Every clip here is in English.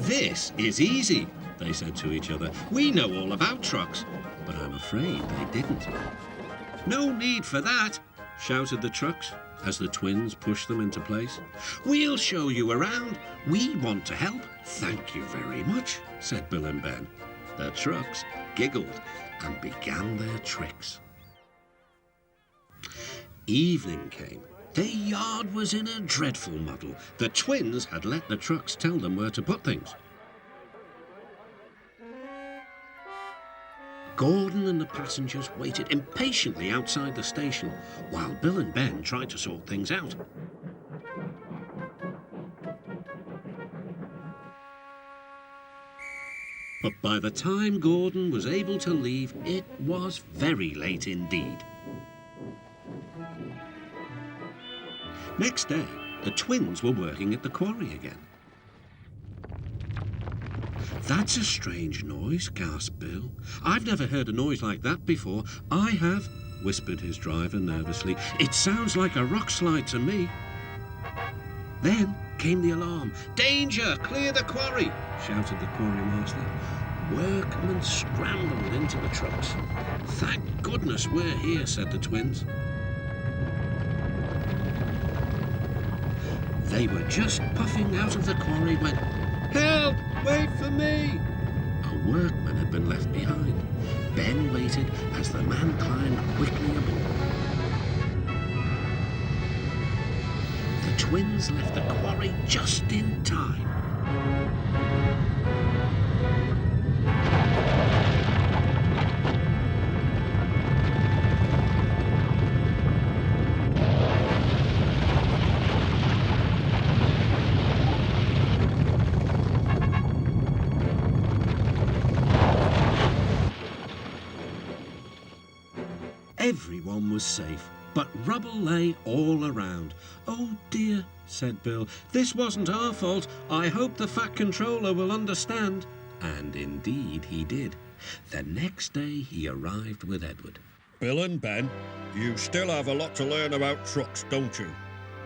"This is easy," they said to each other. "We know all about trucks." But I'm afraid they didn't. "No need for that," shouted the trucks as the twins pushed them into place. "We'll show you around. We want to help." "Thank you very much," said Bill and Ben. The trucks giggled and began their tricks. Evening came. Their yard was in a dreadful muddle. The twins had let the trucks tell them where to put things. Gordon and the passengers waited impatiently outside the station while Bill and Ben tried to sort things out. But by the time Gordon was able to leave, it was very late indeed. Next day, the twins were working at the quarry again. "That's a strange noise," gasped Bill. "I've never heard a noise like that before." "I have," whispered his driver nervously. "It sounds like a rock slide to me." Then came the alarm. "Danger! Clear the quarry!" shouted the quarry master. Workmen scrambled into the trucks. "Thank goodness we're here," said the twins. They were just puffing out of the quarry when, "Help! Wait for me!" A workman had been left behind. Ben waited as the man climbed quickly aboard. The twins left the quarry just in time. Everyone was safe, but rubble lay all around. "Oh dear," said Bill, "this wasn't our fault. I hope the Fat Controller will understand." And indeed he did. The next day he arrived with Edward. "Bill and Ben, you still have a lot to learn about trucks, don't you?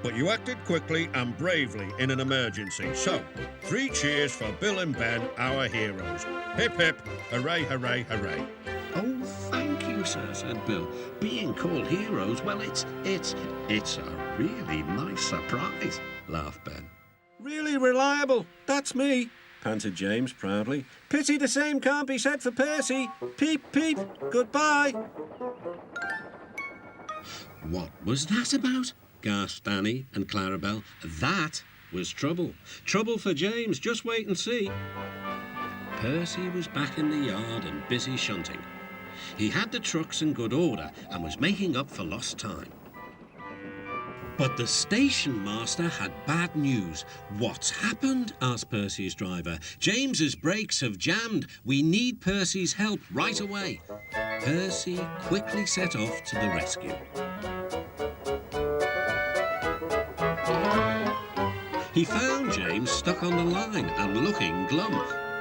But you acted quickly and bravely in an emergency. So, 3 cheers for Bill and Ben, our heroes. Hip hip, hooray, hooray, hooray." "Oh, thank you, sir," said Bill. "Being called heroes, well, it's a really nice surprise," laughed Ben. "Really reliable. That's me," panted James proudly. "Pity the same can't be said for Percy. Peep, peep, goodbye." "What was that about?" gasped Annie and Clarabelle. "That was trouble. Trouble for James. Just wait and see." Percy was back in the yard and busy shunting. He had the trucks in good order and was making up for lost time. But the station master had bad news. "What's happened?" asked Percy's driver. "James's brakes have jammed. We need Percy's help right away." Percy quickly set off to the rescue. He found James stuck on the line and looking glum.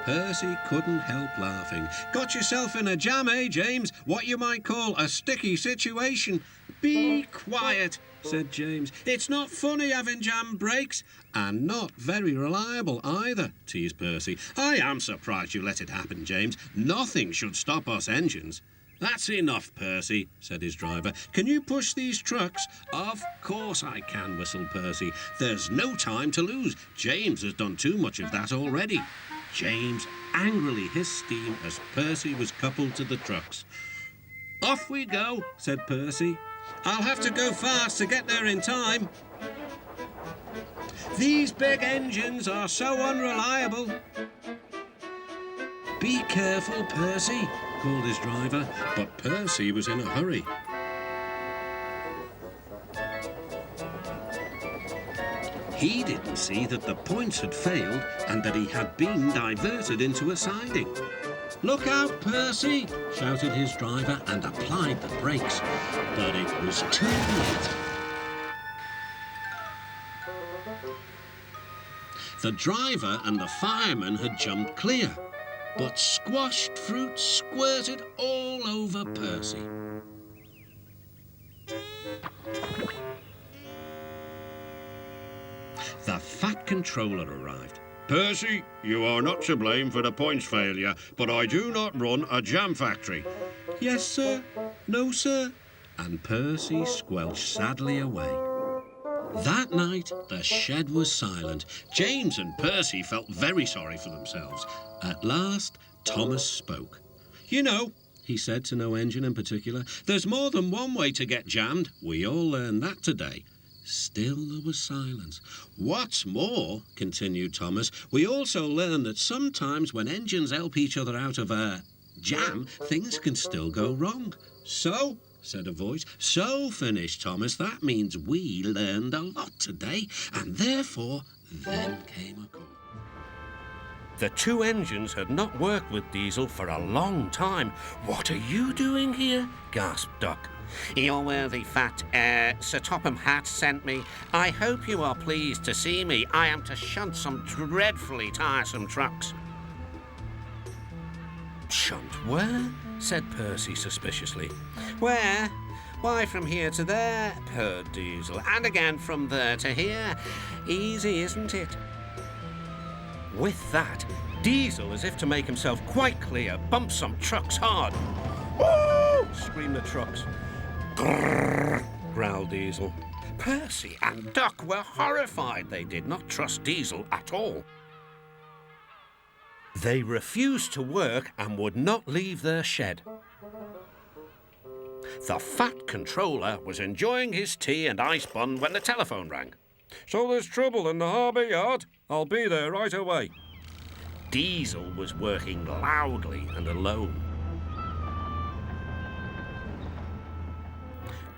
Percy couldn't help laughing. "Got yourself in a jam, eh, James? What you might call a sticky situation." "Be quiet," said James. "It's not funny having jam brakes." "And not very reliable either," teased Percy. "I am surprised you let it happen, James. Nothing should stop us engines." "That's enough, Percy," said his driver. "Can you push these trucks?" "Of course I can," whistled Percy. "There's no time to lose. James has done too much of that already." James angrily hissed steam as Percy was coupled to the trucks. "Off we go," said Percy. "I'll have to go fast to get there in time. These big engines are so unreliable." "Be careful, Percy," called his driver, but Percy was in a hurry. He didn't see that the points had failed and that he had been diverted into a siding. "Look out, Percy!" shouted his driver and applied the brakes. But it was too late. The driver and the fireman had jumped clear, but squashed fruit squirted all over Percy. The Fat Controller arrived. Percy, you are not to blame for the points failure, but I do not run a jam factory. Yes, sir. No, sir. And Percy squelched sadly away. That night, the shed was silent. James and Percy felt very sorry for themselves. At last, Thomas spoke. You know, he said to no engine in particular, there's more than one way to get jammed. We all learned that today. Still there was silence. What's more, continued Thomas, we also learned that sometimes when engines help each other out of a jam, things can still go wrong. So, said a voice. So, finished Thomas, that means we learned a lot today, and therefore, then came a call. The two engines had not worked with Diesel for a long time. What are you doing here? Gasped Duck. Your worthy fat, Sir Topham Hatt sent me. I hope you are pleased to see me. I am to shunt some dreadfully tiresome trucks. Shunt where? Said Percy suspiciously. Where? Why, from here to there, purred Diesel, and again from there to here. Easy, isn't it? With that, Diesel, as if to make himself quite clear, bumped some trucks hard. Woo! Screamed the trucks. Grrr, growled Diesel. Percy and Duck were horrified. They did not trust Diesel at all. They refused to work and would not leave their shed. The fat controller was enjoying his tea and ice bun when the telephone rang. So there's trouble in the harbour yard? I'll be there right away. Diesel was working loudly and alone.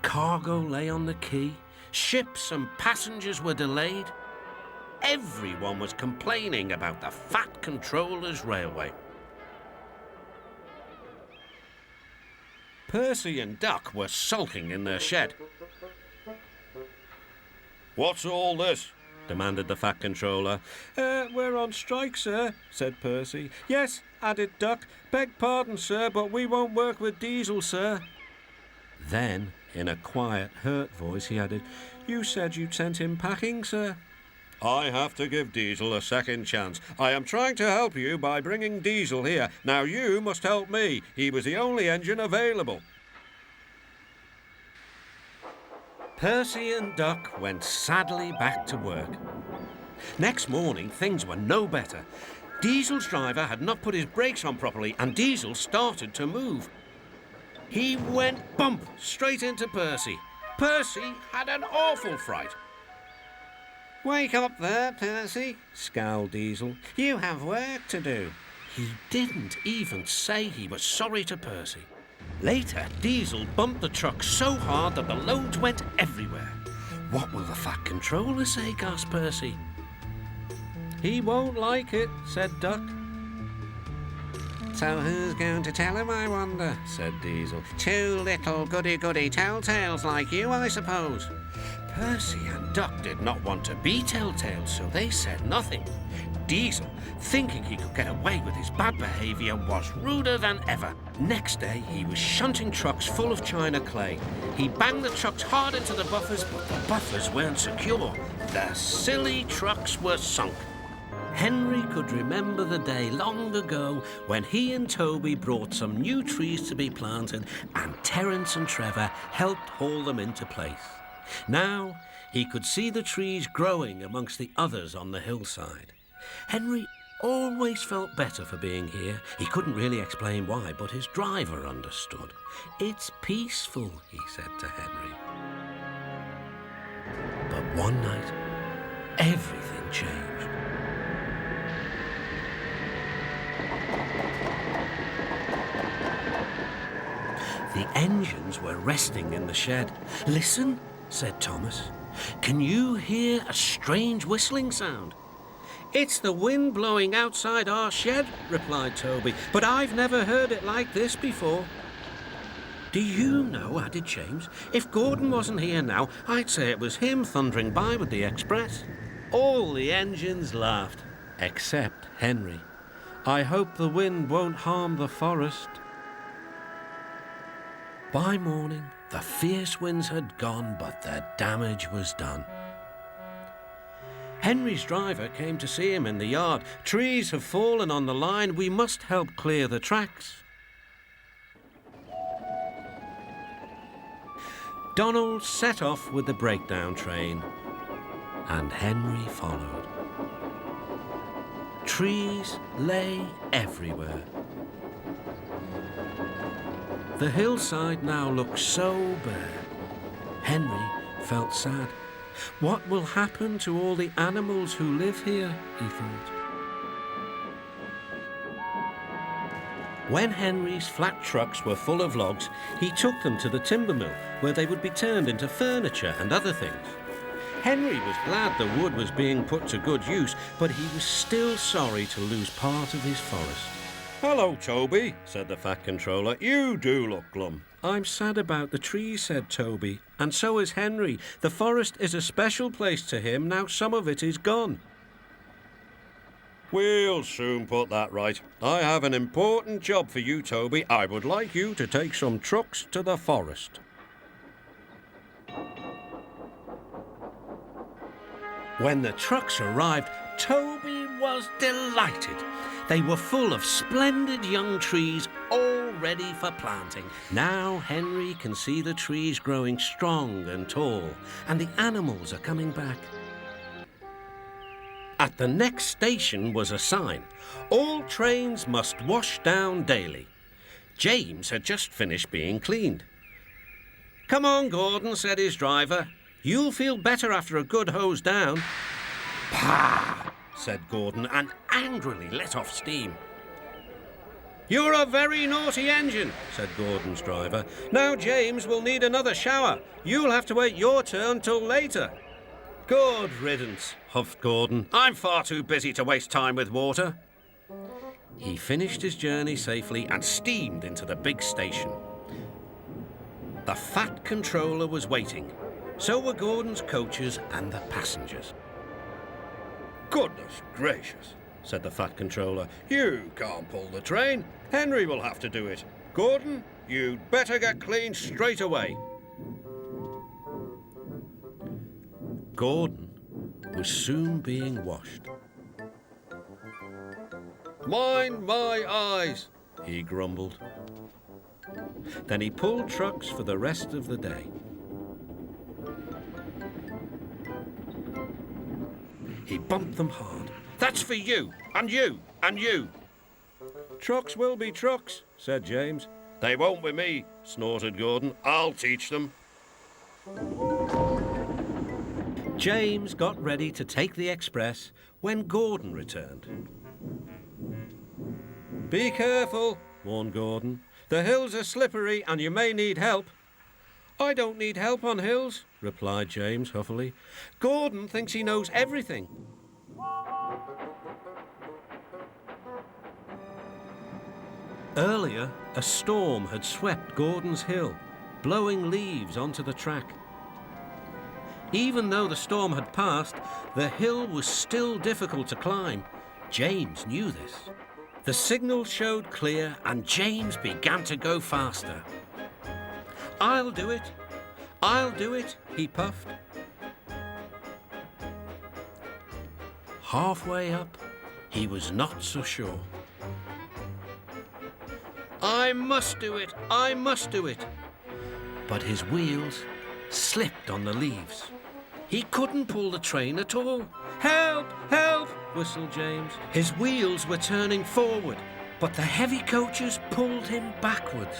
Cargo lay on the quay. Ships and passengers were delayed. Everyone was complaining about the fat controller's railway. Percy and Duck were sulking in their shed. What's all this? Demanded the fat controller. We're on strike, sir, said Percy. Yes, added Duck. Beg pardon, sir, but we won't work with Diesel, sir. Then, in a quiet, hurt voice, he added, You said you'd sent him packing, sir. I have to give Diesel a second chance. I am trying to help you by bringing Diesel here. Now you must help me. He was the only engine available. Percy and Duck went sadly back to work. Next morning, things were no better. Diesel's driver had not put his brakes on properly, and Diesel started to move. He went bump straight into Percy. Percy had an awful fright. Wake up there, Percy, scowled Diesel. You have work to do. He didn't even say he was sorry to Percy. Later, Diesel bumped the truck so hard that the loads went everywhere. What will the fat controller say, gasped Percy. He won't like it, said Duck. So who's going to tell him, I wonder, said Diesel. Two little goody-goody telltales like you, I suppose. Percy and Duck did not want to be telltales, so they said nothing. Diesel, thinking he could get away with his bad behaviour, was ruder than ever. Next day, he was shunting trucks full of china clay. He banged the trucks hard into the buffers, but the buffers weren't secure. The silly trucks were sunk. Henry could remember the day long ago when he and Toby brought some new trees to be planted, and Terence and Trevor helped haul them into place. Now he could see the trees growing amongst the others on the hillside. Henry always felt better for being here. He couldn't really explain why, but his driver understood. It's peaceful, he said to Henry. But one night, everything changed. The engines were resting in the shed. Listen, said Thomas. Can you hear a strange whistling sound? It's the wind blowing outside our shed, replied Toby, but I've never heard it like this before. Do you know, added James, if Gordon wasn't here now, I'd say it was him thundering by with the express. All the engines laughed, except Henry. I hope the wind won't harm the forest. By morning, the fierce winds had gone, but the damage was done. Henry's driver came to see him in the yard. Trees have fallen on the line. We must help clear the tracks. Donald set off with the breakdown train, and Henry followed. Trees lay everywhere. The hillside now looked so bare. Henry felt sad. What will happen to all the animals who live here, he thought. When Henry's flat trucks were full of logs, he took them to the timber mill, where they would be turned into furniture and other things. Henry was glad the wood was being put to good use, but he was still sorry to lose part of his forest. Hello, Toby, said the Fat Controller. You do look glum. I'm sad about the trees, said Toby, and so is Henry. The forest is a special place to him. Now some of it is gone. We'll soon put that right. I have an important job for you, Toby. I would like you to take some trucks to the forest. When the trucks arrived, Toby was delighted. They were full of splendid young trees, all ready for planting. Now Henry can see the trees growing strong and tall, and the animals are coming back. At the next station was a sign. All trains must wash down daily. James had just finished being cleaned. Come on, Gordon, said his driver. You'll feel better after a good hose down. Pah! Said Gordon, and angrily let off steam. You're a very naughty engine, said Gordon's driver. Now James will need another shower. You'll have to wait your turn till later. Good riddance, huffed Gordon. I'm far too busy to waste time with water. He finished his journey safely and steamed into the big station. The Fat Controller was waiting. So were Gordon's coaches and the passengers. Goodness gracious, said the Fat Controller. You can't pull the train. Henry will have to do it. Gordon, you'd better get clean straight away. Gordon was soon being washed. Mind my eyes, he grumbled. Then he pulled trucks for the rest of the day. He bumped them hard. That's for you, and you, and you. Trucks will be trucks, said James. They won't with me, snorted Gordon. I'll teach them. James got ready to take the express when Gordon returned. Be careful, warned Gordon. The hills are slippery and you may need help. I don't need help on hills, replied James huffily. Gordon thinks he knows everything. Earlier, a storm had swept Gordon's hill, blowing leaves onto the track. Even though the storm had passed, the hill was still difficult to climb. James knew this. The signal showed clear and James began to go faster. I'll do it. I'll do it, he puffed. Halfway up, he was not so sure. I must do it. I must do it. But his wheels slipped on the leaves. He couldn't pull the train at all. Help! Help! Whistled James. His wheels were turning forward, but the heavy coaches pulled him backwards.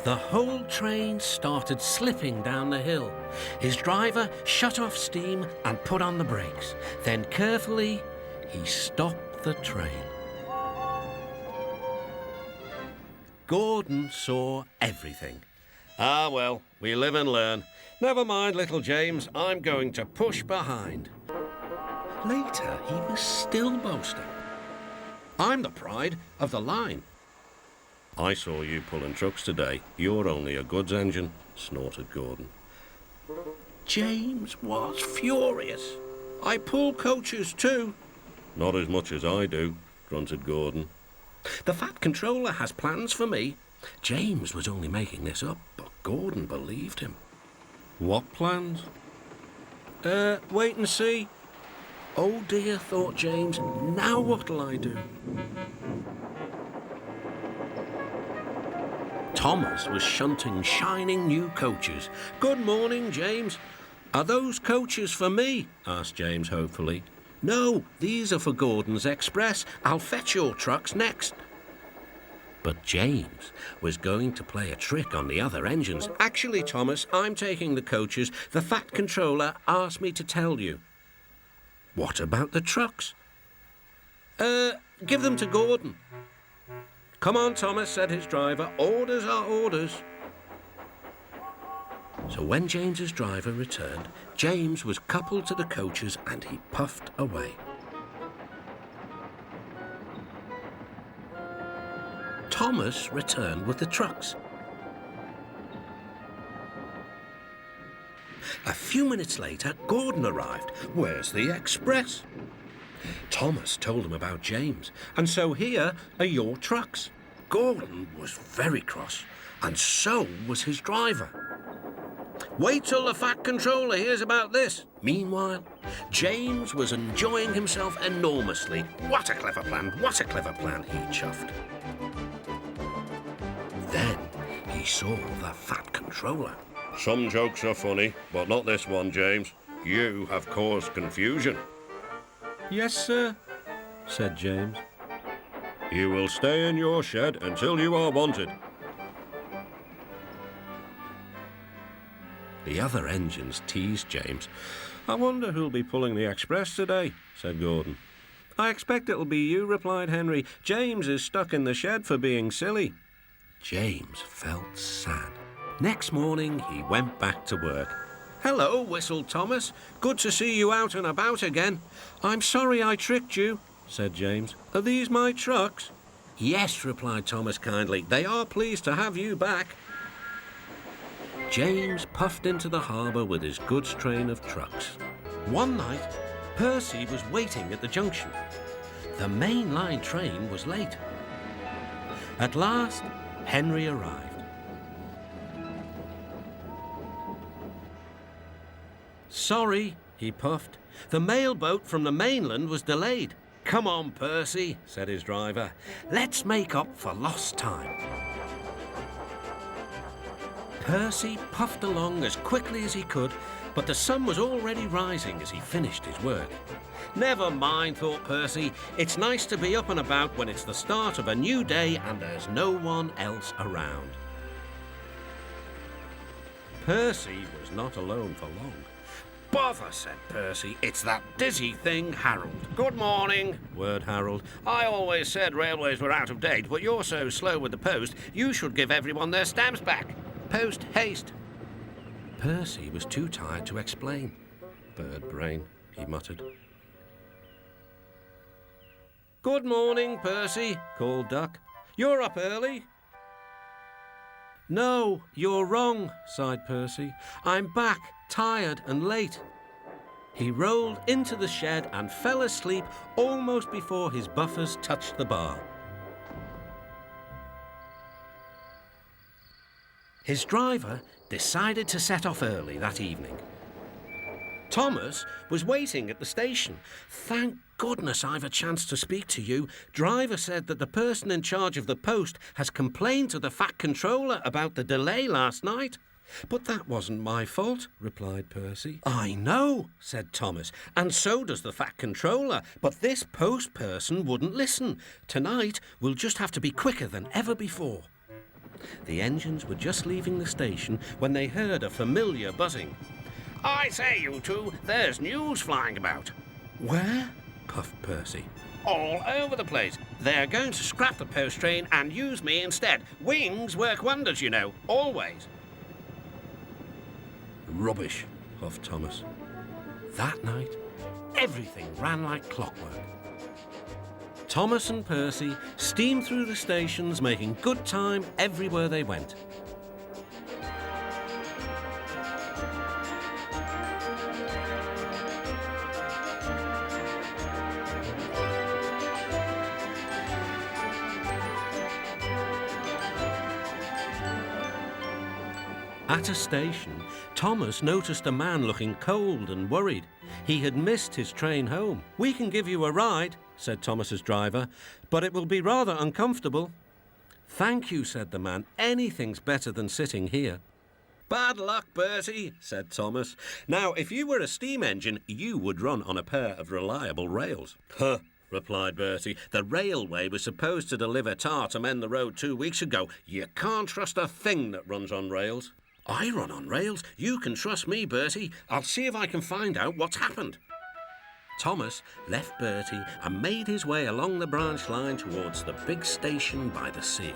The whole train started slipping down the hill. His driver shut off steam and put on the brakes. Then carefully, he stopped the train. Gordon saw everything. Ah, well, we live and learn. Never mind, little James, I'm going to push behind. Later, he was still boasting. I'm the pride of the line. I saw you pulling trucks today. You're only a goods engine, snorted Gordon. James was furious. I pull coaches too. Not as much as I do, grunted Gordon. The Fat Controller has plans for me. James was only making this up, but Gordon believed him. What plans? Wait and see. Oh dear, thought James, now what'll I do? Thomas was shunting shining new coaches. Good morning, James. Are those coaches for me? Asked James hopefully. No, these are for Gordon's Express. I'll fetch your trucks next. But James was going to play a trick on the other engines. Actually, Thomas, I'm taking the coaches. The Fat Controller asked me to tell you. What about the trucks? Give them to Gordon. Come on, Thomas, said his driver. Orders are orders. So when James's driver returned, James was coupled to the coaches and he puffed away. Thomas returned with the trucks. A few minutes later, Gordon arrived. Where's the express? Thomas told him about James, and so here are your trucks. Gordon was very cross, and so was his driver. Wait till the Fat Controller hears about this. Meanwhile, James was enjoying himself enormously. What a clever plan, what a clever plan, he chuffed. Then he saw the Fat Controller. Some jokes are funny, but not this one, James. You have caused confusion. Yes, sir, said James. You will stay in your shed until you are wanted. The other engines teased James. I wonder who'll be pulling the express today, said Gordon. I expect it'll be you, replied Henry. James is stuck in the shed for being silly. James felt sad. Next morning, he went back to work. Hello, whistled Thomas. Good to see you out and about again. I'm sorry I tricked you, said James. Are these my trucks? Yes, replied Thomas kindly. They are pleased to have you back. James puffed into the harbour with his goods train of trucks. One night, Percy was waiting at the junction. The main line train was late. At last, Henry arrived. Sorry, he puffed. The mail boat from the mainland was delayed. Come on, Percy, said his driver. Let's make up for lost time. Percy puffed along as quickly as he could, but the sun was already rising as he finished his work. Never mind, thought Percy. It's nice to be up and about when it's the start of a new day and there's no one else around. Percy was not alone for long. Bother, said Percy. It's that dizzy thing, Harold. Good morning, whirred Harold. I always said railways were out of date, but you're so slow with the post, you should give everyone their stamps back. Post haste. Percy was too tired to explain. Bird brain, he muttered. Good morning, Percy, called Duck. You're up early. No, you're wrong, sighed Percy. I'm back, tired and late. He rolled into the shed and fell asleep almost before his buffers touched the bar. His driver decided to set off early that evening. Thomas was waiting at the station. Thank goodness I've a chance to speak to you. Driver said that the person in charge of the post has complained to the Fat Controller about the delay last night. But that wasn't my fault, replied Percy. I know, said Thomas, and so does the Fat Controller, but this post person wouldn't listen. Tonight we'll just have to be quicker than ever before. The engines were just leaving the station when they heard a familiar buzzing. I say, you two, there's news flying about. Where? Puffed Percy. All over the place. They're going to scrap the post train and use me instead. Wings work wonders, you know, always. Rubbish, huffed Thomas. That night, everything ran like clockwork. Thomas and Percy steamed through the stations, making good time everywhere they went. At a station, Thomas noticed a man looking cold and worried. He had missed his train home. "We can give you a ride," said Thomas's driver, "but it will be rather uncomfortable." "Thank you," said the man. "Anything's better than sitting here." Bad luck, Bertie, said Thomas. Now, if you were a steam engine, you would run on a pair of reliable rails. Huh, replied Bertie. The railway was supposed to deliver tar to mend the road 2 weeks ago. You can't trust a thing that runs on rails. I run on rails. You can trust me, Bertie. I'll see if I can find out what's happened. Thomas left Bertie and made his way along the branch line towards the big station by the sea.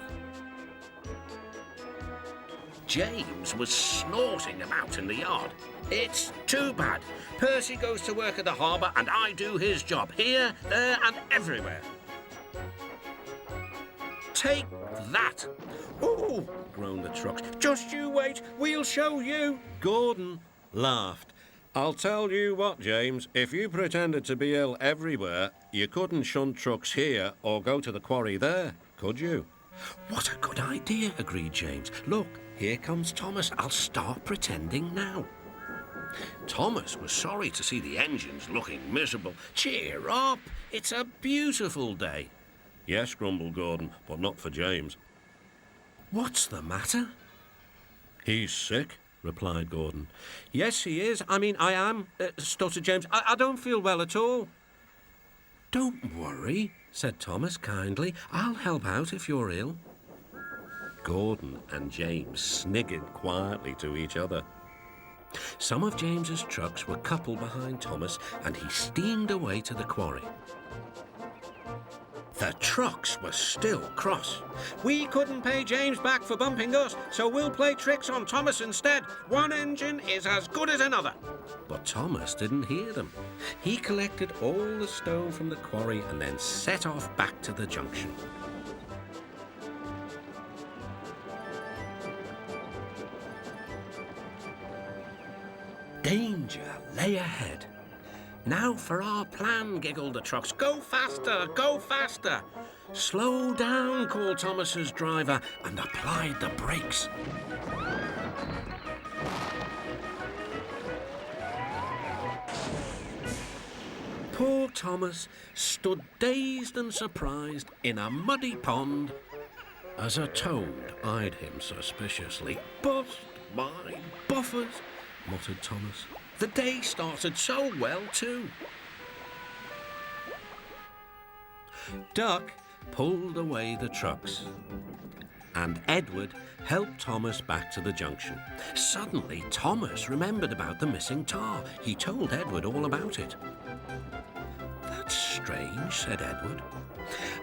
James was snorting about in the yard. It's too bad. Percy goes to work at the harbour and I do his job here, there and everywhere. Take that. Oh, groaned the trucks. Just you wait, we'll show you. Gordon laughed. I'll tell you what, James, if you pretended to be ill everywhere, you couldn't shunt trucks here or go to the quarry there, could you? What a good idea, agreed James. Look, here comes Thomas. I'll start pretending now. Thomas was sorry to see the engines looking miserable. Cheer up, it's a beautiful day. Yes, grumbled Gordon, but not for James. What's the matter? He's sick, replied Gordon. Yes, he is. I am, stuttered James. I don't feel well at all. Don't worry, said Thomas kindly. I'll help out if you're ill. Gordon and James sniggered quietly to each other. Some of James's trucks were coupled behind Thomas, and he steamed away to the quarry. The trucks were still cross. We couldn't pay James back for bumping us, so we'll play tricks on Thomas instead. One engine is as good as another. But Thomas didn't hear them. He collected all the stone from the quarry and then set off back to the junction. Danger lay ahead. Now for our plan, giggled the trucks. Go faster, go faster. Slow down, called Thomas's driver and applied the brakes. Poor Thomas stood dazed and surprised in a muddy pond as a toad eyed him suspiciously. Bust my buffers, muttered Thomas. The day started so well, too. Duck pulled away the trucks, and Edward helped Thomas back to the junction. Suddenly, Thomas remembered about the missing tar. He told Edward all about it. That's strange, said Edward.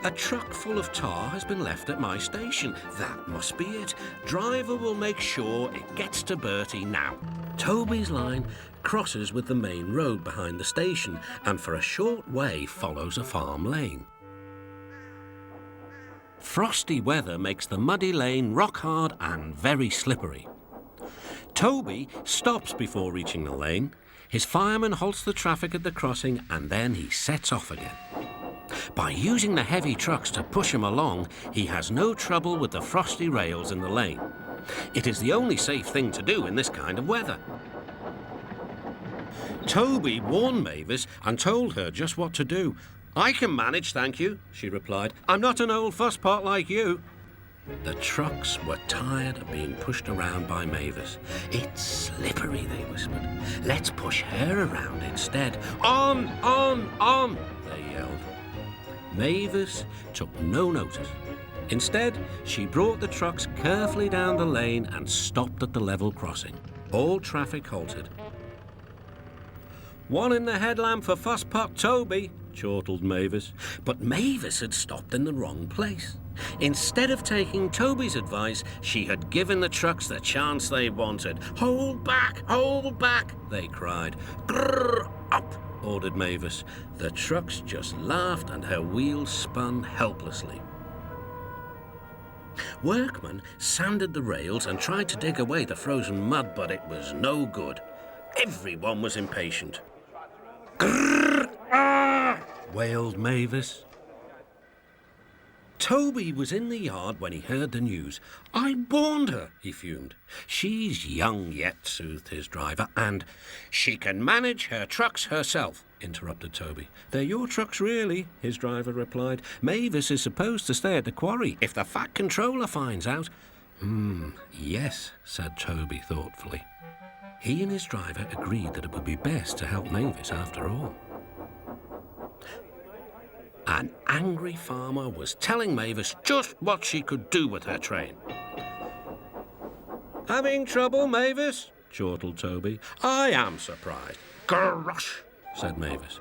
A truck full of tar has been left at my station. That must be it. Driver will make sure it gets to Bertie now. Toby's line crosses with the main road behind the station and for a short way follows a farm lane. Frosty weather makes the muddy lane rock hard and very slippery. Toby stops before reaching the lane. His fireman halts the traffic at the crossing and then he sets off again. By using the heavy trucks to push him along, he has no trouble with the frosty rails in the lane. It is the only safe thing to do in this kind of weather. Toby warned Mavis and told her just what to do. I can manage, thank you, she replied. I'm not an old fusspot like you. The trucks were tired of being pushed around by Mavis. It's slippery, they whispered. Let's push her around instead. On, they yelled. Mavis took no notice. Instead, she brought the trucks carefully down the lane and stopped at the level crossing. All traffic halted. One in the headlamp for Fusspot Toby, chortled Mavis. But Mavis had stopped in the wrong place. Instead of taking Toby's advice, she had given the trucks the chance they wanted. Hold back, they cried. Grrr, up, ordered Mavis. The trucks just laughed and her wheels spun helplessly. Workmen sanded the rails and tried to dig away the frozen mud, but it was no good. Everyone was impatient. Grrr, ah, wailed Mavis. Toby was in the yard when he heard the news. I warned her, he fumed. She's young yet, soothed his driver, and she can manage her trucks herself, interrupted Toby. They're your trucks, really, his driver replied. Mavis is supposed to stay at the quarry if the Fat Controller finds out. Yes, said Toby thoughtfully. He and his driver agreed that it would be best to help Mavis after all. An angry farmer was telling Mavis just what she could do with her train. Having trouble, Mavis? chortled Toby. I am surprised. Grush, said Mavis.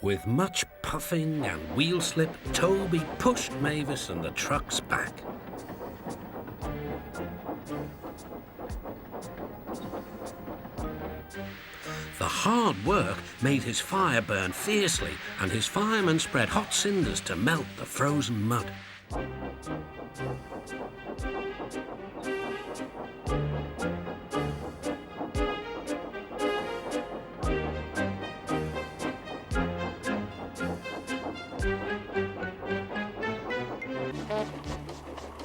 With much puffing and wheel slip, Toby pushed Mavis and the trucks back. The hard work made his fire burn fiercely, and his firemen spread hot cinders to melt the frozen mud.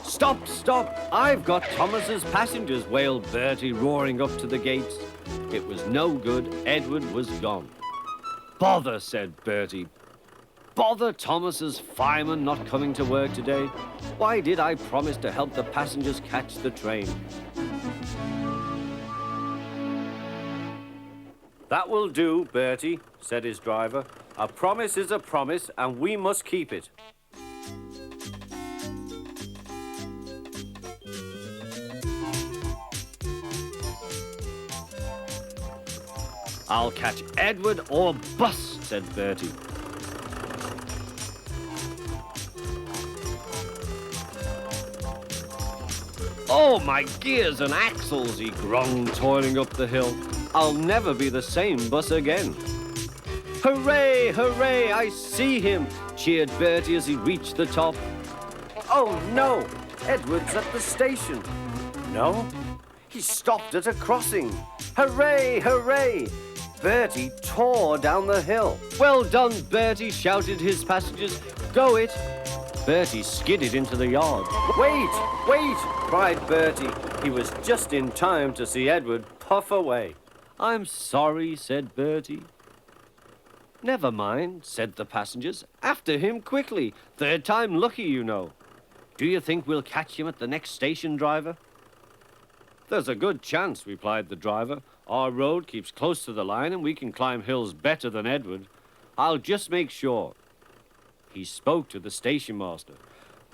Stop, stop! I've got Thomas's passengers, wailed Bertie, roaring up to the gates. It was no good. Edward was gone. Bother, said Bertie. Bother Thomas's fireman not coming to work today. Why did I promise to help the passengers catch the train? That will do, Bertie, said his driver. A promise is a promise, and we must keep it. I'll catch Edward or bust, said Bertie. Oh, my gears and axles, he groaned, toiling up the hill. I'll never be the same bus again. Hooray, hooray, I see him, cheered Bertie as he reached the top. Oh, no, Edward's at the station. No, he stopped at a crossing. Hooray, hooray! Bertie tore down the hill. Well done, Bertie, shouted his passengers. Go it! Bertie skidded into the yard. Wait, wait, cried Bertie. He was just in time to see Edward puff away. I'm sorry, said Bertie. Never mind, said the passengers. After him quickly. Third time lucky, you know. Do you think we'll catch him at the next station, driver? There's a good chance, replied the driver. Our road keeps close to the line and we can climb hills better than Edward. I'll just make sure. He spoke to the station master.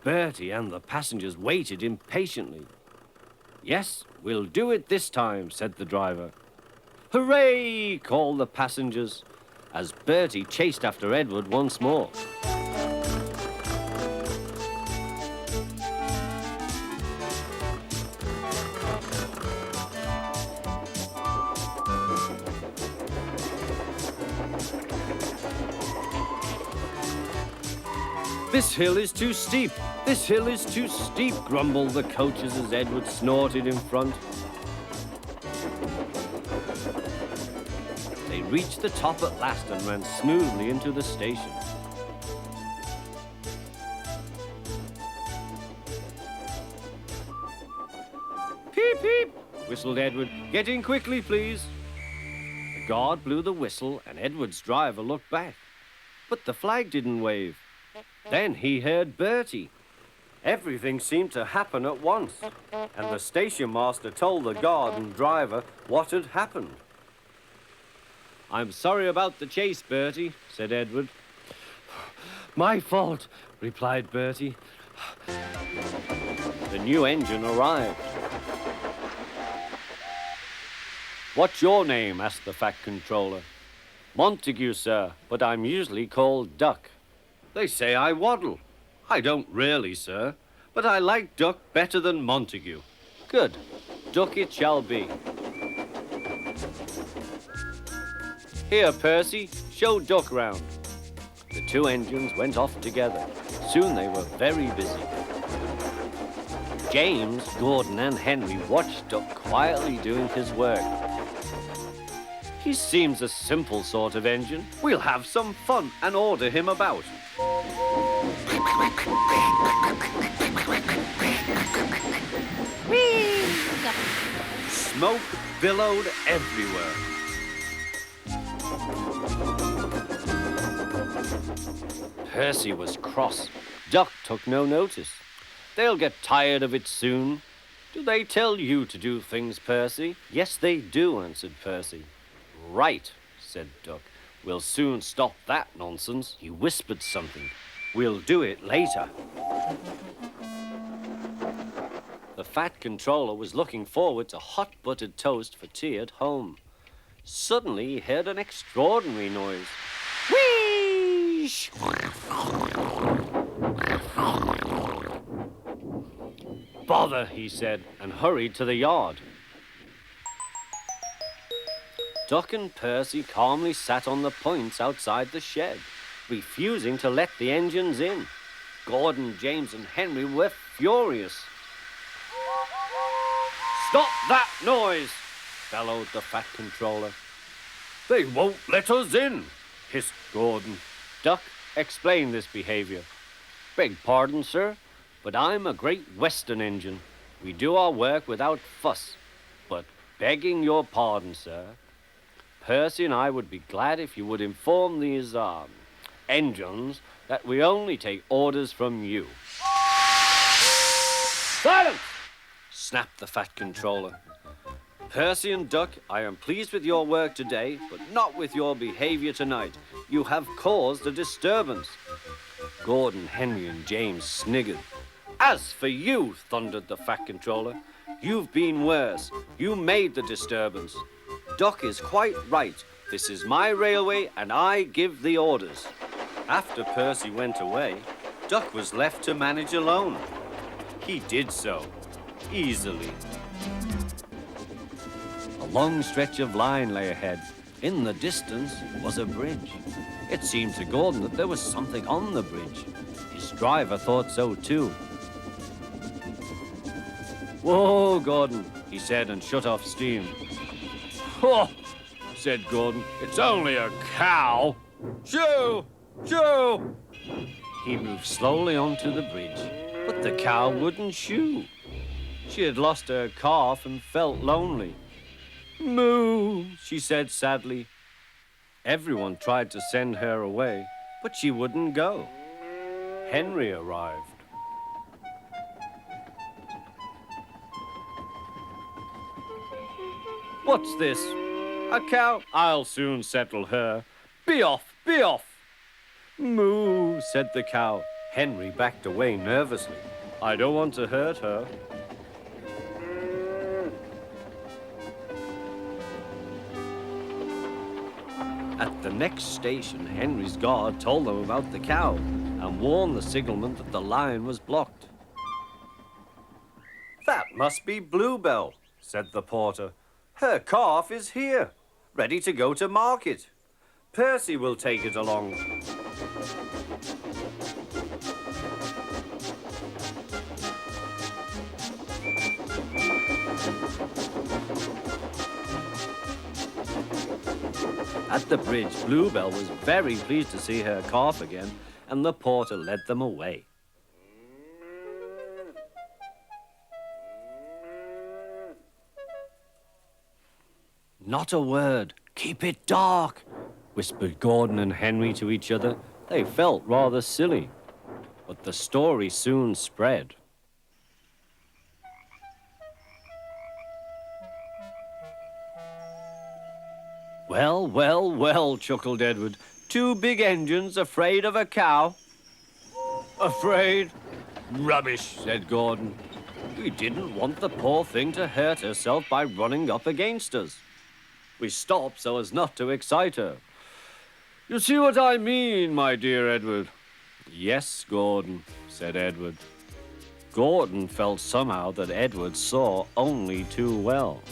Bertie and the passengers waited impatiently. Yes, we'll do it this time, said the driver. Hooray, called the passengers, as Bertie chased after Edward once more. This hill is too steep. This hill is too steep, grumbled the coaches as Edward snorted in front. They reached the top at last and ran smoothly into the station. Peep, peep, whistled Edward. Get in quickly, please. The guard blew the whistle and Edward's driver looked back. But the flag didn't wave. Then he heard Bertie. Everything seemed to happen at once, and the station master told the guard and driver what had happened. I'm sorry about the chase, Bertie, said Edward. My fault, replied Bertie. The new engine arrived. What's your name? Asked the Fat Controller. Montague, sir, but I'm usually called Duck. They say I waddle. I don't really, sir, but I like Duck better than Montague. Good. Duck it shall be. Here, Percy, show Duck round. The two engines went off together. Soon they were very busy. James, Gordon and Henry watched Duck quietly doing his work. He seems a simple sort of engine. We'll have some fun and order him about. Smoke billowed everywhere. Percy was cross. Duck took no notice. They'll get tired of it soon. Do they tell you to do things, Percy? Yes, they do, answered Percy. Right, said Duck. We'll soon stop that nonsense. He whispered something. We'll do it later. The fat controller was looking forward to hot buttered toast for tea at home. Suddenly he heard an extraordinary noise. Whee! Bother, he said, and hurried to the yard. Duck and Percy calmly sat on the points outside the shed, refusing to let the engines in. Gordon, James, and Henry were furious. Stop that noise, bellowed the fat controller. They won't let us in, hissed Gordon. Duck explained this behavior. Beg pardon, sir, but I'm a Great Western engine. We do our work without fuss. But begging your pardon, sir, Percy and I would be glad if you would inform these engines that we only take orders from you. Silence! Snapped the fat controller. Percy and Duck, I am pleased with your work today, but not with your behavior tonight. You have caused a disturbance. Gordon, Henry, and James sniggered. As for you, thundered the fat controller, you've been worse. You made the disturbance. Duck is quite right. This is my railway, and I give the orders. After Percy went away, Duck was left to manage alone. He did so, easily. A long stretch of line lay ahead. In the distance was a bridge. It seemed to Gordon that there was something on the bridge. His driver thought so too. Whoa, Gordon, he said, and shut off steam. Oh, said Gordon, it's only a cow. Shoo! Shoo! He moved slowly onto the bridge, but the cow wouldn't shoo. She had lost her calf and felt lonely. Moo, she said sadly. Everyone tried to send her away, but she wouldn't go. Henry arrived. What's this? A cow? I'll soon settle her. Be off, be off. Moo, said the cow. Henry backed away nervously. I don't want to hurt her. At the next station, Henry's guard told them about the cow and warned the signalman that the line was blocked. That must be Bluebell, said the porter. Her calf is here, ready to go to market. Percy will take it along. At the bridge, Bluebell was very pleased to see her calf again, and the porter led them away. Not a word. Keep it dark, whispered Gordon and Henry to each other. They felt rather silly, but the story soon spread. Well, well, well, chuckled Edward. Two big engines afraid of a cow? Afraid? Rubbish, said Gordon. We didn't want the poor thing to hurt herself by running up against us. We stopped so as not to excite her. You see what I mean, my dear Edward? Yes, Gordon, said Edward. Gordon felt somehow that Edward saw only too well.